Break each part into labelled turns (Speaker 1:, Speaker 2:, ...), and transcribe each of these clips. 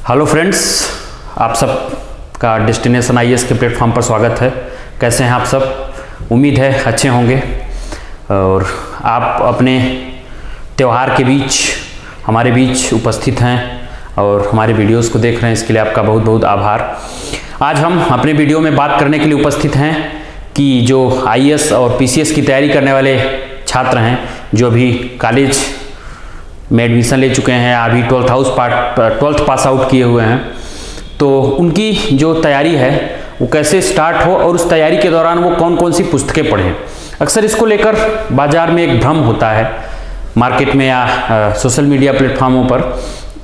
Speaker 1: Hello friends, आप सब का डेस्टिनेशन आईएएस के प्लेटफॉर्म पर स्वागत है। कैसे हैं आप सब? उम्मीद है अच्छे होंगे और आप अपने त्यौहार के बीच हमारे बीच उपस्थित हैं और हमारे वीडियोस को देख रहे हैं। इसके लिए आपका बहुत बहुत आभार। आज हम अपने वीडियो में बात करने के लिए उपस्थित हैं कि जो आईएएस और पीसीएस की तैयारी करने वाले छात्र हैं, जो अभी कॉलेज में एडमिशन ले चुके हैं, अभी 12th पास आउट किए हुए हैं, तो उनकी जो तैयारी है वो कैसे स्टार्ट हो और उस तैयारी के दौरान वो कौन कौन सी पुस्तकें पढ़ें। अक्सर इसको लेकर बाज़ार में एक भ्रम होता है मार्केट में या सोशल मीडिया प्लेटफॉर्मों पर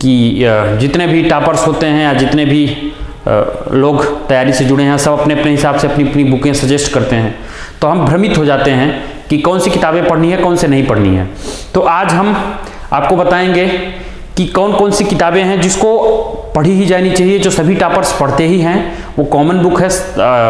Speaker 1: कि जितने भी टॉपर्स होते हैं या जितने भी लोग तैयारी से जुड़े हैं, सब अपने अपने हिसाब से अपनी अपनी बुकें सजेस्ट करते हैं। तो हम भ्रमित हो जाते हैं कि कौन सी किताबें पढ़नी है, कौन से नहीं पढ़नी है। तो आज हम आपको बताएंगे कि कौन कौन सी किताबें हैं जिसको पढ़ी ही जानी चाहिए, जो सभी टॉपर्स पढ़ते ही हैं। वो कॉमन बुक है,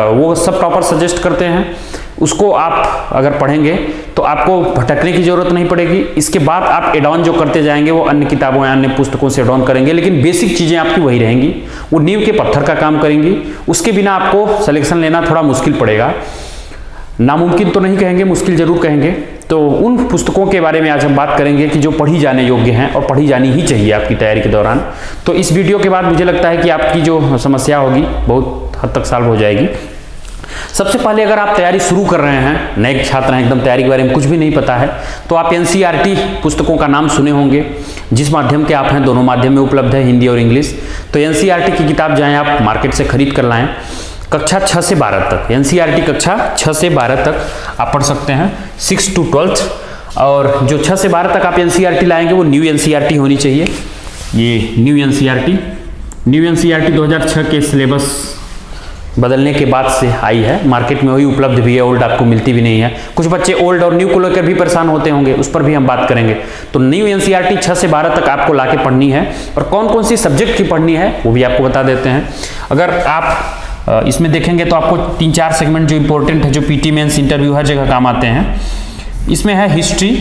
Speaker 1: वो सब टॉपर्स सजेस्ट करते हैं। उसको आप अगर पढ़ेंगे तो आपको भटकने की ज़रूरत नहीं पड़ेगी। इसके बाद आप एड ऑन जो करते जाएंगे वो अन्य किताबों या अन्य पुस्तकों से एड ऑन करेंगे, लेकिन बेसिक चीज़ें आपकी वही रहेंगी, वो नींव के पत्थर का काम करेंगी। उसके बिना आपको सिलेक्शन लेना थोड़ा मुश्किल पड़ेगा। नामुमकिन तो नहीं कहेंगे, मुश्किल जरूर कहेंगे। तो उन पुस्तकों के बारे में आज हम बात करेंगे कि जो पढ़ी जाने योग्य हैं और पढ़ी जानी ही चाहिए आपकी तैयारी के दौरान। तो इस वीडियो के बाद मुझे लगता है कि आपकी जो समस्या होगी बहुत हद तक सॉल्व हो जाएगी। सबसे पहले अगर आप तैयारी शुरू कर रहे हैं, नए छात्र हैं, एकदम तैयारी के बारे में कुछ भी नहीं पता है, तो आप एनसीईआरटी पुस्तकों का नाम सुने होंगे। जिस माध्यम के आप हैं, दोनों माध्यम में उपलब्ध है, हिंदी और इंग्लिश। तो एनसीईआरटी की किताब जाएँ आप मार्केट से खरीद कर लाएँ। कक्षा 6 से 12 तक, एनसीईआरटी कक्षा 6 से 12 तक आप पढ़ सकते हैं, 6 to 12। और जो 6 से 12 तक आप एनसीईआरटी लाएंगे वो न्यू एनसीईआरटी होनी चाहिए। ये न्यू एनसीईआरटी 2006 के सिलेबस बदलने के बाद से आई है। मार्केट में वही उपलब्ध भी है, ओल्ड आपको मिलती भी नहीं है। कुछ बच्चे ओल्ड और न्यू को लेकर भी परेशान होते होंगे, उस पर भी हम बात करेंगे। तो न्यू एनसीईआरटी 6 से 12 तक आपको लाके पढ़नी है और कौन कौन सी सब्जेक्ट की पढ़नी है वो भी आपको बता देते हैं। अगर आप इसमें देखेंगे तो आपको 3-4 सेगमेंट जो इंपॉर्टेंट है, जो पीटी मेंस इंटरव्यू हर जगह काम आते हैं। इसमें है हिस्ट्री,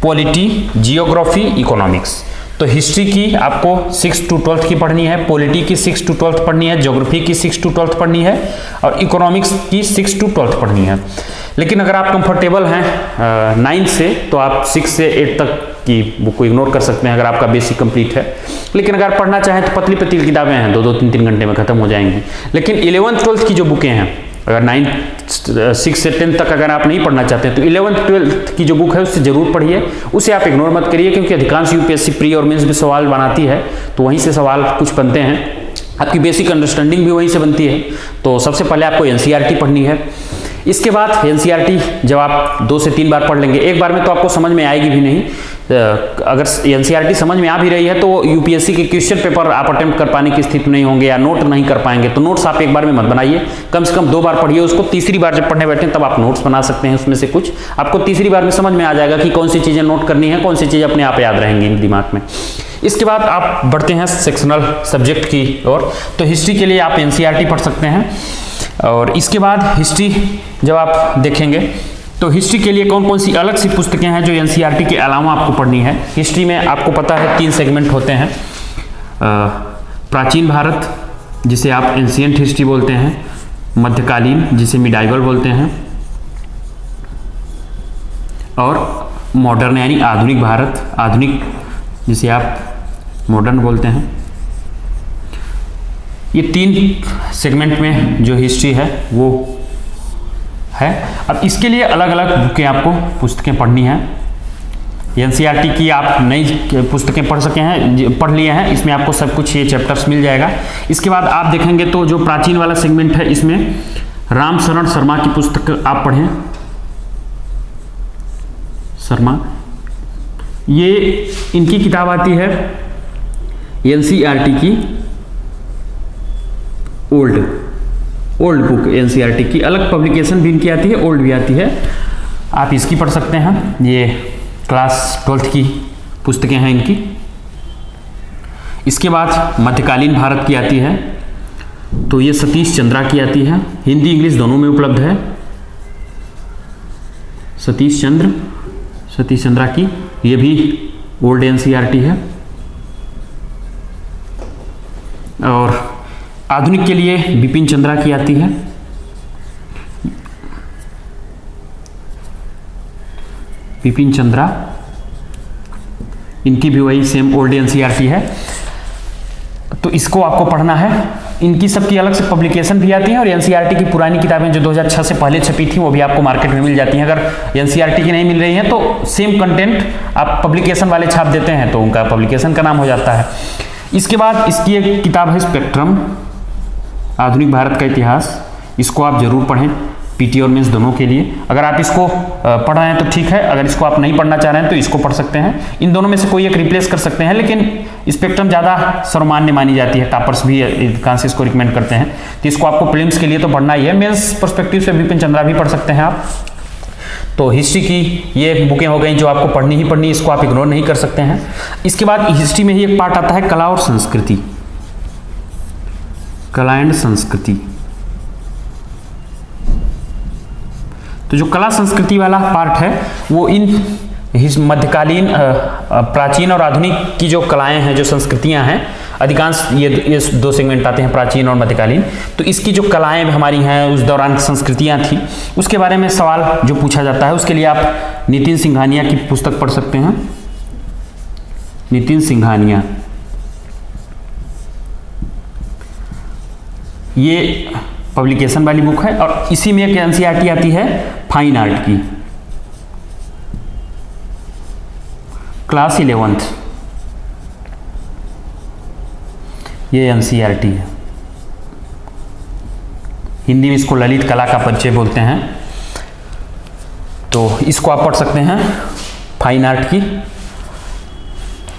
Speaker 1: पॉलिटी, जियोग्राफी, इकोनॉमिक्स। तो हिस्ट्री की आपको 6 to 12 की पढ़नी है, पॉलिटी की 6 to 12 पढ़नी है, ज्योग्राफी की 6 to 12 पढ़नी है और इकोनॉमिक्स की 6 to 12 पढ़नी है। लेकिन अगर आप कंफर्टेबल हैं 9 से, तो आप 6 से 8 तक की बुक को इग्नोर कर सकते हैं अगर आपका बेसिक कंप्लीट है। लेकिन अगर पढ़ना चाहें तो पतली पतली किताबें हैं, 2-2, 3-3 घंटे में खत्म हो जाएंगी। लेकिन 11th 12th की जो बुकें हैं, अगर 6 से 10 तक अगर आप नहीं पढ़ना चाहते तो 11th 12th की जो बुक है उससे जरूर पढ़िए। उसे आप इग्नोर मत करिए, क्योंकि अधिकांश यूपीएससी प्री और मेंस में सवाल बनाती है, तो वहीं से सवाल कुछ बनते हैं, आपकी बेसिक अंडरस्टैंडिंग भी वहीं से बनती है। तो सबसे पहले आपको एनसीईआरटी पढ़नी है। इसके बाद एनसीईआरटी जब आप 2 से 3 बार पढ़ लेंगे, एक बार में तो आपको समझ में आएगी भी नहीं। अगर एनसीईआरटी समझ में आ भी रही है तो यूपीएससी के क्वेश्चन पेपर आप अटेम्प्ट कर पाने की स्थिति में नहीं होंगे या नोट नहीं कर पाएंगे। तो नोट्स आप एक बार में मत बनाइए, कम से कम 2 बार पढ़िए उसको। तीसरी बार जब पढ़ने बैठे तब आप नोट्स बना सकते हैं। उसमें से कुछ आपको तीसरी बार में समझ में आ जाएगा कि कौन सी चीज़ें नोट करनी है, कौन सी चीज़ें अपने आप याद रहेंगी दिमाग में। इसके बाद आप बढ़ते हैं सेक्शनल सब्जेक्ट की ओर। तो हिस्ट्री के लिए आप एनसीईआरटी पढ़ सकते हैं। और इसके बाद हिस्ट्री जब आप देखेंगे तो हिस्ट्री के लिए कौन कौन सी अलग सी पुस्तकें हैं जो एनसीईआरटी के अलावा आपको पढ़नी है। हिस्ट्री में आपको पता है 3 सेगमेंट होते हैं। प्राचीन भारत, जिसे आप एंशिएंट हिस्ट्री बोलते हैं, मध्यकालीन, जिसे मिडाइवल बोलते हैं, और मॉडर्न यानी आधुनिक भारत, आधुनिक, जिसे आप मॉडर्न बोलते हैं। ये 3 सेगमेंट में जो हिस्ट्री है वो है। अब इसके लिए अलग अलग बुकें आपको पुस्तकें पढ़नी है। एनसीईआरटी की आप नई पुस्तकें पढ़ लिए हैं, इसमें आपको सब कुछ ये चैप्टर्स मिल जाएगा। इसके बाद आप देखेंगे तो जो प्राचीन वाला सेगमेंट है, इसमें रामशरण शर्मा की पुस्तक आप पढ़ें। शर्मा, ये इनकी किताब आती है एनसीईआरटी की ओल्ड बुक। एनसीईआरटी की अलग पब्लिकेशन भी इनकी आती है, ओल्ड भी आती है, आप इसकी पढ़ सकते हैं। ये क्लास 12th की पुस्तकें हैं इनकी। इसके बाद मध्यकालीन भारत की आती है, तो ये सतीश चंद्रा की आती है, हिंदी इंग्लिश दोनों में उपलब्ध है। सतीश चंद्रा की, ये भी ओल्ड एनसीईआरटी है। आधुनिक के लिए बिपिन चंद्रा की आती है। बिपिन चंद्रा, इनकी भी वही सेम ओल्ड एनसीईआरटी है, तो इसको आपको पढ़ना है। इनकी सबकी अलग से पब्लिकेशन भी आती है और एनसीईआरटी की पुरानी किताबें जो 2006 से पहले छपी थी वो भी आपको मार्केट में मिल जाती हैं। अगर एनसीईआरटी की नहीं मिल रही हैं तो सेम कंटेंट आप पब्लिकेशन वाले छाप देते हैं तो उनका पब्लिकेशन का नाम हो जाता है। इसके बाद इसकी एक किताब है स्पेक्ट्रम, आधुनिक भारत का इतिहास। इसको आप जरूर पढ़ें, पीटी और मेंस दोनों के लिए। अगर आप इसको पढ़ रहे हैं तो ठीक है, अगर इसको आप नहीं पढ़ना चाह रहे हैं तो इसको पढ़ सकते हैं। इन दोनों में से कोई एक रिप्लेस कर सकते हैं, लेकिन स्पेक्ट्रम ज़्यादा सर्वमान्य मानी जाती है, टॉपर्स भी अधिकांश इसको रिकमेंड करते हैं। तो इसको आपको प्रीलिम्स के लिए तो पढ़ना ही है। मेंस पर्सपेक्टिव से बिपिन चंद्रा भी पढ़ सकते हैं आप। तो हिस्ट्री की ये बुकें हो गई जो आपको पढ़नी ही पढ़नी, इसको आप इग्नोर नहीं कर सकते हैं। इसके बाद हिस्ट्री में ही एक पार्ट आता है कला और संस्कृति, कला एंड संस्कृति। तो जो कला संस्कृति वाला पार्ट है वो इन मध्यकालीन, प्राचीन और आधुनिक की जो कलाएं हैं, जो संस्कृतियां हैं, अधिकांश ये दो सेगमेंट आते हैं, प्राचीन और मध्यकालीन। तो इसकी जो कलाएं हमारी हैं, उस दौरान संस्कृतियां थी, उसके बारे में सवाल जो पूछा जाता है, उसके लिए आप नितिन सिंघानिया की पुस्तक पढ़ सकते हैं। नितिन सिंघानिया, ये पब्लिकेशन वाली बुक है और इसी में एक एनसीईआरटी आती है फाइन आर्ट की, क्लास 11th, ये एनसीईआरटी है। हिंदी में इसको ललित कला का परिचय बोलते हैं। तो इसको आप पढ़ सकते हैं, फाइन आर्ट की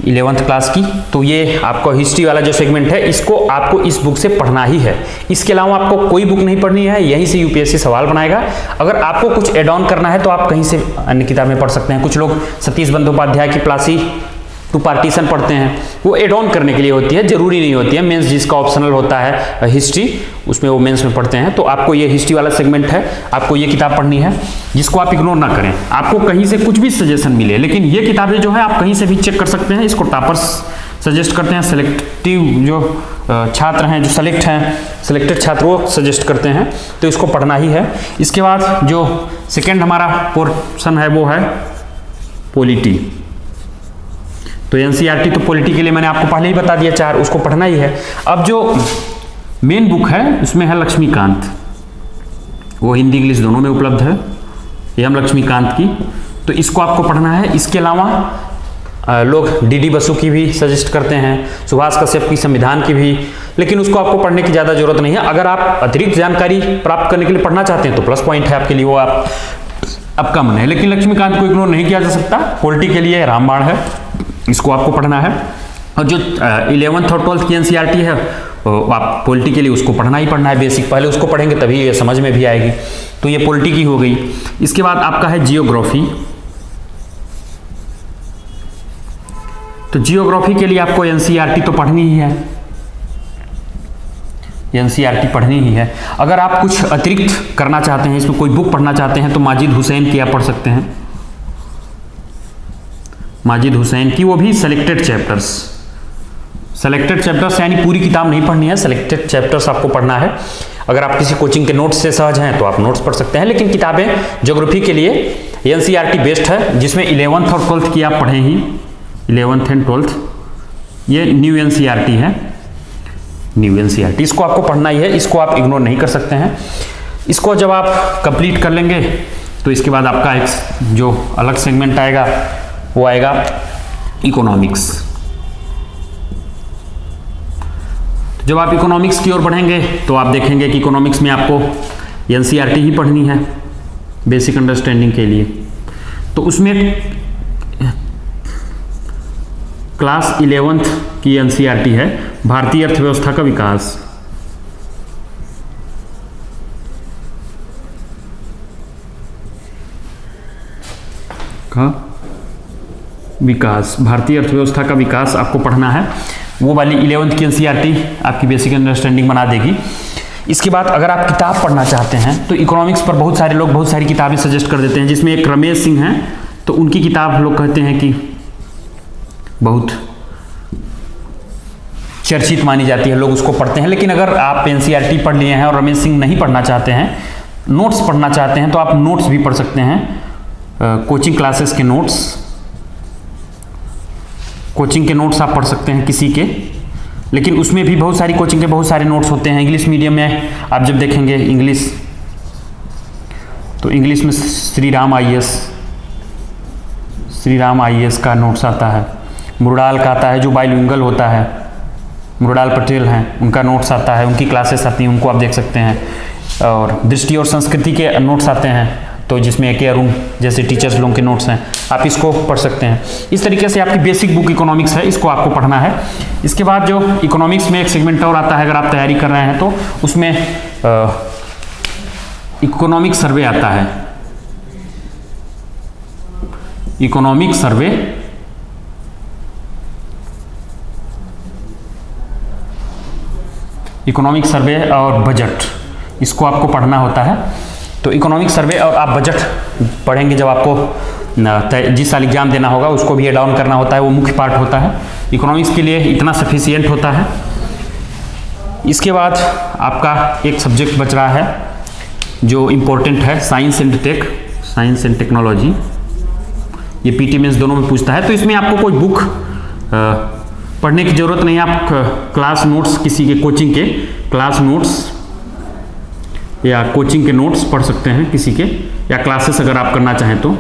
Speaker 1: 11th क्लास की। तो ये आपको हिस्ट्री वाला जो सेगमेंट है, इसको आपको इस बुक से पढ़ना ही है। इसके अलावा आपको कोई बुक नहीं पढ़नी है, यहीं से यूपीएससी सवाल बनाएगा। अगर आपको कुछ एड ऑन करना है तो आप कहीं से अन्य किताबें पढ़ सकते हैं। कुछ लोग सतीश बंदोपाध्याय की प्लासी टू पार्टीशन पढ़ते हैं, वो एड ऑन करने के लिए होती है, जरूरी नहीं होती है। मेंस जिसका ऑप्शनल होता है हिस्ट्री, उसमें वो मेंस में पढ़ते हैं। तो आपको ये हिस्ट्री वाला सेगमेंट है, आपको ये किताब पढ़नी है, जिसको आप इग्नोर ना करें। आपको कहीं से कुछ भी सजेशन मिले, लेकिन ये किताबें जो है आप कहीं से भी चेक कर सकते हैं। इसको टॉपर्स सजेस्ट करते हैं, सेलेक्टिव जो छात्र हैं, जो सेलेक्ट हैं, सिलेक्टेड छात्र वो सजेस्ट करते हैं, तो इसको पढ़ना ही है। इसके बाद जो सेकेंड हमारा पोर्शन है वो है पॉलिटी। तो एनसीईआरटी तो पॉलिटी के लिए मैंने आपको पहले ही बता दिया, 4, उसको पढ़ना ही है। अब जो मेन बुक है उसमें है लक्ष्मीकांत, वो हिंदी इंग्लिश दोनों में उपलब्ध है, एम लक्ष्मीकांत की। तो इसको आपको पढ़ना है। इसके अलावा लोग डीडी बसु की भी सजेस्ट करते हैं, सुभाष कश्यप की संविधान की भी, लेकिन उसको आपको पढ़ने की ज़्यादा जरूरत नहीं है। अगर आप अतिरिक्त जानकारी प्राप्त करने के लिए पढ़ना चाहते हैं तो प्लस पॉइंट है आपके लिए, वो आपका मन है। लेकिन लक्ष्मीकांत को इग्नोर नहीं किया जा सकता। पॉलिटी के लिए रामबाण है, इसको आपको पढ़ना है। और जो 11th और 12th की एनसीईआरटी है, आप पॉलिटी के लिए उसको पढ़ना ही पढ़ना है बेसिक। पहले उसको पढ़ेंगे तभी ये समझ में भी आएगी। तो ये पॉलिटी की हो गई। इसके बाद आपका है जियोग्राफी। तो जियोग्राफी के लिए आपको एनसीईआरटी तो पढ़नी ही है, एनसीईआरटी पढ़नी ही है। अगर आप कुछ अतिरिक्त करना चाहते हैं, इसमें कोई बुक पढ़ना चाहते हैं, तो माजिद हुसैन की आप पढ़ सकते हैं। माजिद हुसैन की, वो भी सेलेक्टेड चैप्टर्स। सेलेक्टेड चैप्टर्स यानी पूरी किताब नहीं पढ़नी है, सेलेक्टेड चैप्टर्स आपको पढ़ना है। अगर आप किसी कोचिंग के नोट्स से सहज हैं तो आप नोट्स पढ़ सकते हैं, लेकिन किताबें ज्योग्राफी के लिए एनसीईआरटी बेस्ट है, जिसमें 11th और 12th की आप पढ़ें ही, 11th एंड 12th। ये न्यू एनसीईआरटी है, न्यू एनसीईआरटी, इसको आपको पढ़ना ही है, इसको आप इग्नोर नहीं कर सकते हैं। इसको जब आप कंप्लीट कर लेंगे तो इसके बाद आपका एक जो अलग सेगमेंट आएगा वो आएगा इकोनॉमिक्स। जब आप इकोनॉमिक्स की ओर बढ़ेंगे तो आप देखेंगे कि इकोनॉमिक्स में आपको एनसीईआरटी ही पढ़नी है बेसिक अंडरस्टैंडिंग के लिए। तो उसमें क्लास 11th की एनसीईआरटी है भारतीय अर्थव्यवस्था का विकास। भारतीय अर्थव्यवस्था का विकास आपको पढ़ना है। वो वाली 11th की एनसीईआरटी आपकी बेसिक अंडरस्टैंडिंग बना देगी। इसके बाद अगर आप किताब पढ़ना चाहते हैं तो इकोनॉमिक्स पर बहुत सारे लोग बहुत सारी किताबें सजेस्ट कर देते हैं, जिसमें एक रमेश सिंह हैं, तो उनकी किताब लोग कहते हैं कि बहुत चर्चित मानी जाती है, लोग उसको पढ़ते हैं। लेकिन अगर आप एनसीईआरटी पढ़ लिए हैं और रमेश सिंह नहीं पढ़ना चाहते हैं, नोट्स पढ़ना चाहते हैं, तो आप नोट्स भी पढ़ सकते हैं। कोचिंग क्लासेस के नोट्स, कोचिंग के नोट्स आप पढ़ सकते हैं किसी के, लेकिन उसमें भी बहुत सारी कोचिंग के बहुत सारे नोट्स होते हैं। इंग्लिश मीडियम में आप जब देखेंगे इंग्लिश, तो इंग्लिश में श्री राम आईएएस का नोट्स आता है, मुरडाल का आता है जो बाइलिंगुअल होता है, मुरडाल पटेल हैं, उनका नोट्स आता है, उनकी क्लासेस आती हैं, उनको आप देख सकते हैं। और दृष्टि और संस्कृति के नोट्स आते हैं, तो जिसमें AK अरुण जैसे टीचर्स लोगों के नोट्स हैं, आप इसको पढ़ सकते हैं। इस तरीके से आपकी बेसिक बुक इकोनॉमिक्स है, इसको आपको पढ़ना है। इसके बाद जो इकोनॉमिक्स में एक सेगमेंट और आता है, अगर आप तैयारी कर रहे हैं तो उसमें इकोनॉमिक सर्वे आता है। इकोनॉमिक सर्वे, इकोनॉमिक सर्वे और बजट, इसको आपको पढ़ना होता है। तो इकोनॉमिक सर्वे और आप बजट पढ़ेंगे जब आपको जिस साल एग्जाम देना होगा, उसको भी एड ऑन करना होता है, वो मुख्य पार्ट होता है। इकोनॉमिक्स के लिए इतना सफिशिएंट होता है। इसके बाद आपका एक सब्जेक्ट बच रहा है जो इम्पोर्टेंट है, science and tech, science and technology. ये पीटी मेंस दोनों में पूछता है। तो इसमें आपको कोई बुक पढ़ने की जरूरत नहीं है, आप क्लास नोट्स, किसी के कोचिंग के क्लास नोट्स या कोचिंग के नोट्स पढ़ सकते हैं किसी के, या क्लासेस अगर आप करना चाहें तो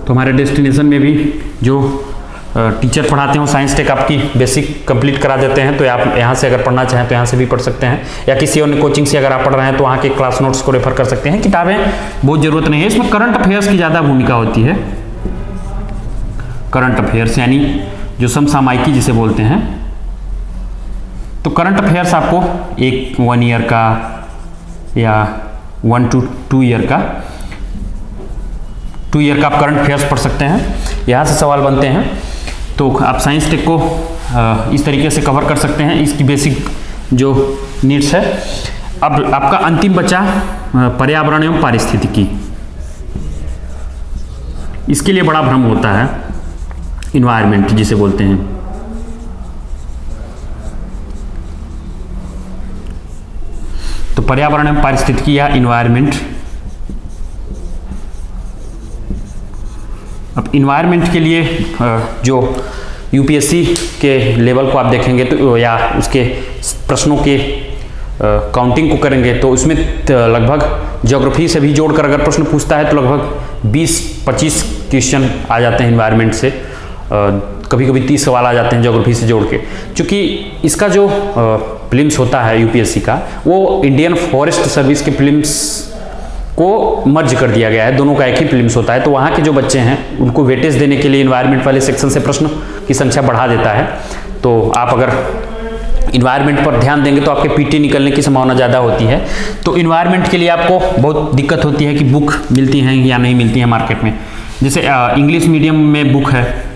Speaker 1: हमारे डेस्टिनेशन में भी जो टीचर पढ़ाते हैं साइंस टेक आपकी बेसिक कंप्लीट करा देते हैं। तो आप यहाँ से अगर पढ़ना चाहें तो यहाँ से भी पढ़ सकते हैं, या किसी अन्य कोचिंग से अगर आप पढ़ रहे हैं तो वहाँ के क्लास नोट्स को रेफर कर सकते हैं। किताबें बहुत ज़रूरत नहीं है, इसमें करंट अफेयर्स की ज़्यादा भूमिका होती है। करंट अफेयर्स यानी जो समसामयिकी जिसे बोलते हैं। तो करंट अफेयर्स आपको 1 ईयर का या 1 to 2 ईयर का, 2 ईयर का आप करंट अफेयर्स पढ़ सकते हैं। यहाँ से सवाल बनते हैं, तो आप साइंस टेक को इस तरीके से कवर कर सकते हैं, इसकी बेसिक जो नीड्स है। अब आपका अंतिम बचा पर्यावरण एवं पारिस्थितिकी। इसके लिए बड़ा भ्रम होता है, इन्वायरमेंट जिसे बोलते हैं। तो पर्यावरण एवं पारिस्थितिकी या इन्वायरमेंट। अब इन्वायरमेंट के लिए जो यूपीएससी के लेवल को आप देखेंगे तो, या उसके प्रश्नों के काउंटिंग को करेंगे तो उसमें लगभग ज्योग्राफी से भी जोड़कर अगर प्रश्न पूछता है तो लगभग 20-25 क्वेश्चन आ जाते हैं इन्वायरमेंट से। कभी कभी 30 सवाल आ जाते हैं ज्योग्राफी से जोड़ के। चूँकि इसका जो प्रीलिम्स होता है यूपीएससी का, वो इंडियन फॉरेस्ट सर्विस के प्रीलिम्स को मर्ज कर दिया गया है, दोनों का एक ही प्रीलिम्स होता है। तो वहाँ के जो बच्चे हैं उनको वेटेज देने के लिए इन्वायरमेंट वाले सेक्शन से प्रश्न की संख्या बढ़ा देता है। तो आप अगर इन्वायरमेंट पर ध्यान देंगे तो आपके पीटी निकलने की संभावना ज़्यादा होती है। तो इन्वायरमेंट के लिए आपको बहुत दिक्कत होती है कि बुक मिलती हैं या नहीं मिलती है मार्केट में। जैसे इंग्लिश मीडियम में बुक है,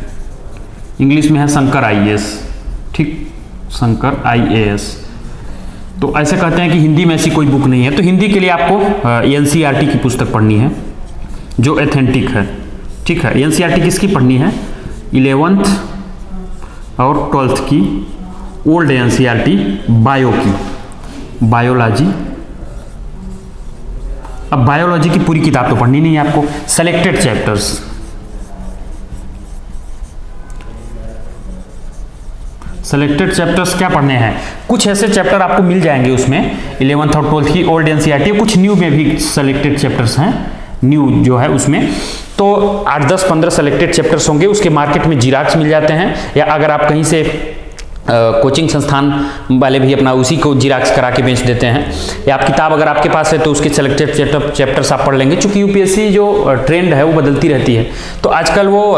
Speaker 1: इंग्लिश में है शंकर आईएएस, ठीक, शंकर आईएएस। तो ऐसे कहते हैं कि हिंदी में ऐसी कोई बुक नहीं है। तो हिंदी के लिए आपको एनसीईआरटी की पुस्तक पढ़नी है जो एथेंटिक है, ठीक है। एनसीईआरटी किसकी पढ़नी है? 11th और 12th की ओल्ड एनसीईआरटी बायो की, बायोलॉजी। अब बायोलॉजी की पूरी किताब तो पढ़नी नहीं है आपको, सेलेक्टेड चैप्टर्स, सेलेक्टेड चैप्टर्स क्या पढ़ने हैं? कुछ ऐसे चैप्टर आपको मिल जाएंगे उसमें 11th और 12th की ओल्ड एनसीईआरटी, कुछ न्यू में भी सेलेक्टेड चैप्टर्स हैं, न्यू जो है उसमें। तो 8, 10, 15 सेलेक्टेड चैप्टर्स होंगे, उसके मार्केट में जीराक्स मिल जाते हैं, या अगर आप कहीं से कोचिंग संस्थान वाले भी अपना उसी को जीराक्स करा के बेच देते हैं, या आप किताब अगर आपके पास है तो उसके सेलेक्टेड चैप्टर्स आप पढ़ लेंगे। चूंकि यूपीएससी जो ट्रेंड है वो बदलती रहती है, तो आजकल वो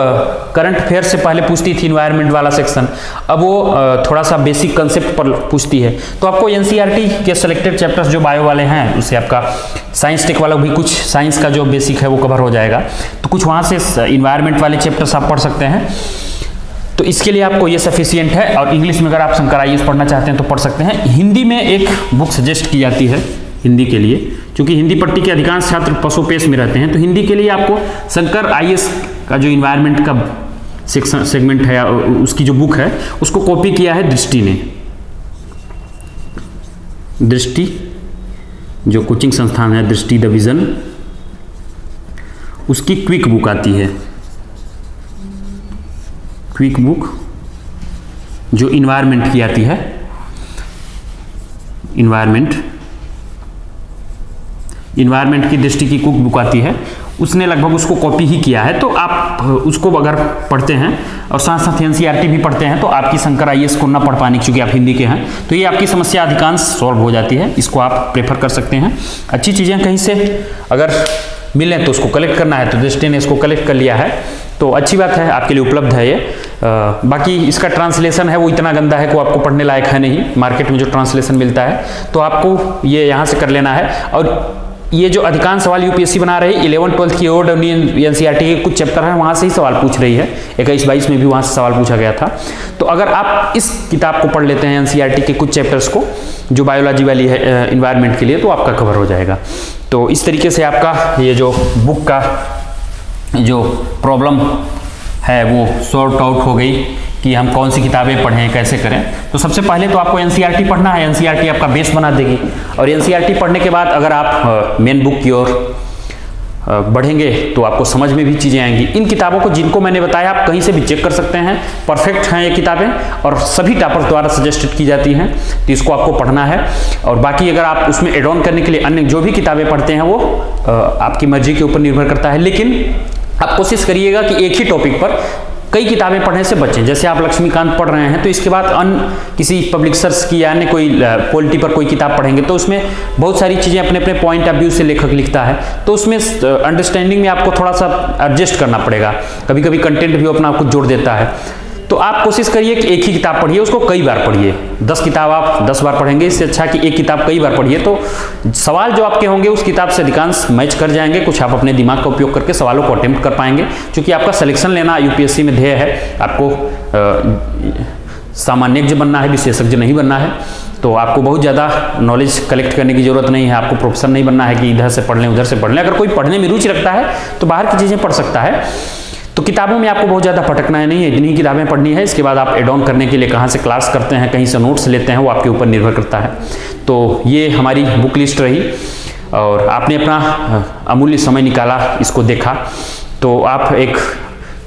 Speaker 1: करंट अफेयर से पहले पूछती थी इन्वायरमेंट वाला सेक्शन, अब वो थोड़ा सा बेसिक कंसेप्ट पर पूछती है। तो आपको एनसीईआरटी के सेलेक्टेड चैप्टर्स जो बायो वाले हैं, उससे आपका साइंस टेक वाला भी कुछ साइंस का जो बेसिक है वो कवर हो जाएगा। तो कुछ वहाँ से इन्वायरमेंट वाले चैप्टर्स आप पढ़ सकते हैं। तो इसके लिए आपको ये सफिशिएंट है। और इंग्लिश में अगर आप शंकर आईएएस पढ़ना चाहते हैं तो पढ़ सकते हैं। हिंदी में एक बुक सजेस्ट की जाती है हिंदी के लिए, क्योंकि हिंदी पट्टी के अधिकांश छात्र पशुपेश में रहते हैं, तो हिंदी के लिए आपको शंकर आईएएस का जो इन्वायरमेंट का सेगमेंट है, उसकी जो बुक है उसको कॉपी किया है दृष्टि ने। दृष्टि जो कोचिंग संस्थान है, दृष्टि द विजन, उसकी क्विक बुक आती है, क्विक बुक जो इन्वायरमेंट की आती है, इन्वायरमेंट की दृष्टि की कुक बुक आती है, उसने लगभग उसको कॉपी ही किया है। तो आप उसको अगर पढ़ते हैं और साथ साथ एनसीईआरटी भी पढ़ते हैं तो आपकी शंकर आईएएस को ना पढ़ पाने की, चूंकि आप हिंदी के हैं, तो ये आपकी समस्या अधिकांश सॉल्व हो जाती है। इसको आप प्रेफर कर सकते हैं। अच्छी चीज़ें कहीं से अगर मिलें तो उसको कलेक्ट करना है, तो दृष्टि ने इसको कलेक्ट कर लिया है, तो अच्छी बात है, आपके लिए उपलब्ध है ये। बाकी इसका ट्रांसलेशन है वो इतना गंदा है कि वो आपको पढ़ने लायक है नहीं। मार्केट में जो ट्रांसलेशन मिलता है तो आपको ये यहाँ से कर लेना है। और ये जो अधिकांश सवाल यूपीएससी बना रही है 11-12 की ओल्ड एनसीईआरटी के कुछ चैप्टर हैं, वहाँ से ही सवाल पूछ रही है। 21-22 में भी वहाँ से सवाल पूछा गया था। तो अगर आप इस किताब को पढ़ लेते हैं एनसीईआरटी के कुछ चैप्टर्स को जो बायोलॉजी वाली है इन्वायरमेंट के लिए, तो आपका कवर हो जाएगा। तो इस तरीके से आपका ये जो बुक का जो प्रॉब्लम है वो सॉर्ट आउट हो गई कि हम कौन सी किताबें पढ़ें, कैसे करें। तो सबसे पहले तो आपको एनसीईआरटी पढ़ना है, एनसीईआरटी आपका बेस बना देगी। और एनसीईआरटी पढ़ने के बाद अगर आप मेन बुक की ओर बढ़ेंगे तो आपको समझ में भी चीज़ें आएंगी। इन किताबों को जिनको मैंने बताया आप कहीं से भी चेक कर सकते हैं, परफेक्ट हैं ये किताबें और सभी टॉपर्स द्वारा सजेस्टेड की जाती हैं, तो इसको आपको पढ़ना है। और बाकी अगर आप उसमें एड ऑन करने के लिए अन्य जो भी किताबें पढ़ते हैं वो आपकी मर्जी के ऊपर निर्भर करता है, लेकिन आप कोशिश करिएगा कि एक ही टॉपिक पर कई किताबें पढ़ने से बचें। जैसे आप लक्ष्मीकांत पढ़ रहे हैं तो इसके बाद अन्य किसी पब्लिशर्स की या अन्य कोई पॉलिटी पर कोई किताब पढ़ेंगे तो उसमें बहुत सारी चीज़ें अपने अपने पॉइंट ऑफ व्यू से लेखक लिखता है, तो उसमें अंडरस्टैंडिंग में आपको थोड़ा सा एडजस्ट करना पड़ेगा। कभी कभी कंटेंट भी अपना कुछ जोड़ देता है। तो आप कोशिश करिए कि एक ही किताब पढ़िए, उसको कई बार पढ़िए। 10 किताब आप 10 बार पढ़ेंगे, इससे अच्छा कि एक किताब कई बार पढ़िए, तो सवाल जो आपके होंगे उस किताब से अधिकांश मैच कर जाएंगे। कुछ आप अपने दिमाग का उपयोग करके सवालों को अटेम्प्ट कर पाएंगे, क्योंकि आपका सिलेक्शन लेना यूपीएससी में ध्येय है। आपको सामान्यज्ञ बनना है, विशेषज्ञ नहीं बनना है। तो आपको बहुत ज़्यादा नॉलेज कलेक्ट करने की जरूरत नहीं है। आपको प्रोफेसर नहीं बनना है कि इधर से पढ़ लें उधर से पढ़ लें। अगर कोई पढ़ने में रुचि रखता है तो बाहर की चीज़ें पढ़ सकता है। तो किताबों में आपको बहुत ज़्यादा भटकना नहीं है, इतनी किताबें पढ़नी है। इसके बाद आप एड ऑन करने के लिए कहाँ से क्लास करते हैं, कहीं से नोट्स लेते हैं, वो आपके ऊपर निर्भर करता है। तो ये हमारी बुक लिस्ट रही और आपने अपना अमूल्य समय निकाला, इसको देखा, तो आप एक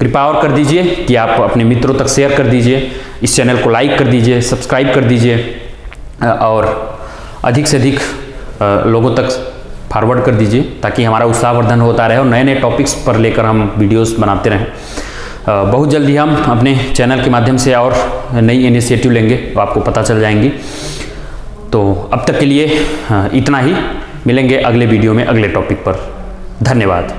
Speaker 1: कृपा और कर दीजिए कि आप अपने मित्रों तक शेयर कर दीजिए, इस चैनल को लाइक कर दीजिए, सब्सक्राइब कर दीजिए और अधिक से अधिक लोगों तक फॉरवर्ड कर दीजिए, ताकि हमारा उत्साहवर्धन होता रहे और नए नए टॉपिक्स पर लेकर हम वीडियोस बनाते रहें। बहुत जल्दी हम अपने चैनल के माध्यम से और नई इनिशिएटिव लेंगे, तो आपको पता चल जाएंगी। तो अब तक के लिए इतना ही, मिलेंगे अगले वीडियो में अगले टॉपिक पर। धन्यवाद।